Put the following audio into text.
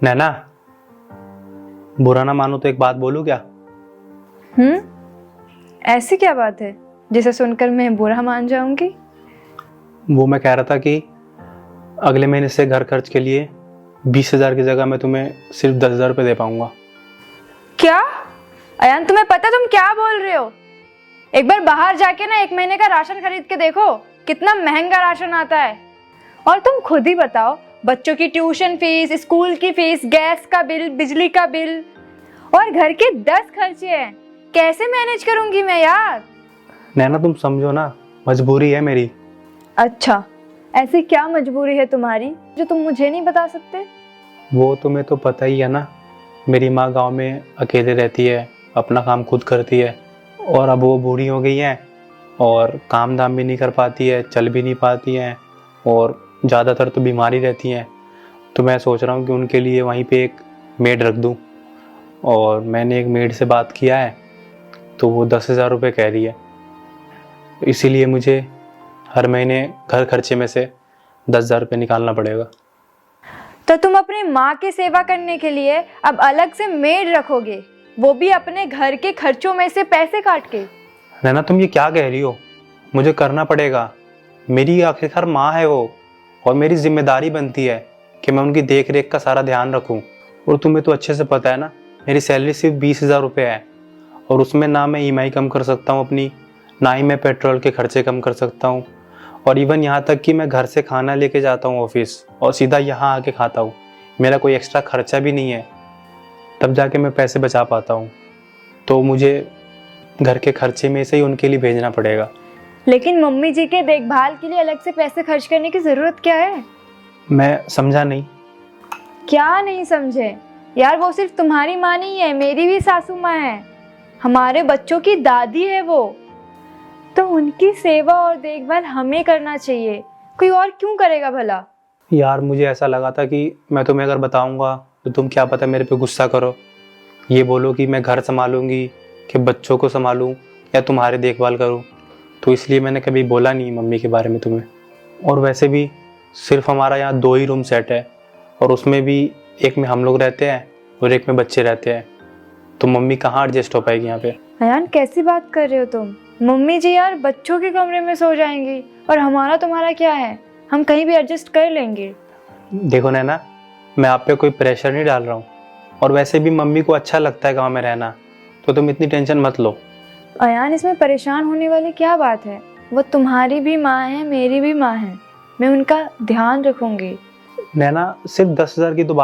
नैना, बुरा ना मानो तो एक बात बोलूं क्या? ऐसी क्या बात है जिसे सुनकर मैं बुरा मान जाऊंगी? वो मैं कह रहा था कि अगले महीने से घर खर्च के लिए 20,000 की जगह मैं तुम्हें सिर्फ 10,000 रुपये दे पाऊंगा। क्या? अयान, तुम्हें पता तुम क्या बोल रहे हो? एक बार बाहर जाके ना 1 महीने का राशन खरीद के देखो, कितना महंगा राशन आता है। और तुम खुद ही बताओ, बच्चों की ट्यूशन फीस, स्कूल की फीस, गैस का बिल, बिजली का बिल और घर के 10 खर्चे हैं। कैसे मैनेज करूंगी मैं यार? नैना, तुम समझो ना, मजबूरी है मेरी। अच्छा, ऐसी क्या मजबूरी है तुम्हारी जो तुम मुझे नहीं बता सकते? वो तुम्हें तो पता ही है ना, मेरी माँ गांव में अकेले रहती है, अपना काम खुद करती है और अब वो बूढ़ी हो गई है और काम धाम भी नहीं कर पाती है, चल भी नहीं पाती हैं और ज़्यादातर तो बीमारी रहती हैं। तो मैं सोच रहा हूँ कि उनके लिए वहीं पे एक मेड रख दूँ। और मैंने एक मेड से बात किया है तो वो 10,000 रुपये कह रही है। इसीलिए मुझे हर महीने घर खर्चे में से 10,000 रुपये निकालना पड़ेगा। तो तुम अपनी माँ की सेवा करने के लिए अब अलग से मेड रखोगे, वो भी अपने घर के खर्चों में से पैसे काट के? नैना, तुम ये क्या कह रही हो? मुझे करना पड़ेगा, मेरी आखिरकार माँ है वो और मेरी जिम्मेदारी बनती है कि मैं उनकी देख रेख का सारा ध्यान रखूं। और तुम्हें तो अच्छे से पता है ना, मेरी सैलरी सिर्फ 20,000 रुपये है और उसमें ना मैं ईएमआई कम कर सकता हूँ अपनी, ना ही मैं पेट्रोल के खर्चे कम कर सकता हूँ। और इवन यहाँ तक कि मैं घर से खाना लेके जाता हूँ ऑफिस और सीधा यहाँ आके खाता हूँ। मेरा कोई एक्स्ट्रा खर्चा भी नहीं है, तब जाके मैं पैसे बचा पाता हूँ। तो मुझे घर के खर्चे में से ही उनके लिए भेजना पड़ेगा। लेकिन मम्मी जी के देखभाल के लिए अलग से पैसे खर्च करने की जरूरत क्या है? मैं समझा नहीं। क्या नहीं समझे यार? वो सिर्फ तुम्हारी माँ नहीं है, मेरी भी सासू माँ है, हमारे बच्चों की दादी है वो। तो उनकी सेवा और देखभाल हमें करना चाहिए, कोई और क्यों करेगा भला? यार, मुझे ऐसा लगा था कि मैं तुम्हें अगर बताऊंगा तो तुम क्या पता मेरे पे गुस्सा करो, ये बोलो कि मैं घर संभालूंगी कि बच्चों को संभालूं या तुम्हारी देखभाल करूं। तो इसलिए मैंने कभी बोला नहीं मम्मी के बारे में तुम्हें। और वैसे भी सिर्फ हमारा यहाँ 2 ही रूम सेट है और उसमें भी एक में हम लोग रहते हैं और एक में बच्चे रहते हैं। तो मम्मी कहाँ एडजस्ट हो पाएगी यहाँ पे? अयान, कैसी बात कर रहे हो तुम? मम्मी जी यार बच्चों के कमरे में सो जाएंगी और हमारा तुम्हारा क्या है, हम कहीं भी एडजस्ट कर लेंगे। देखो नैना, मैं आप पे कोई प्रेशर नहीं डाल रहा हूँ और वैसे भी मम्मी को अच्छा लगता है गाँव में रहना, तो तुम इतनी टेंशन मत लो। अयान, इसमें परेशान होने वाली क्या बात है? वो तुम्हारी भी माँ है, मेरी भी माँ है, मैं उनका ध्यान रखूंगी। नैना, सिर्फ 10,000 की तो बात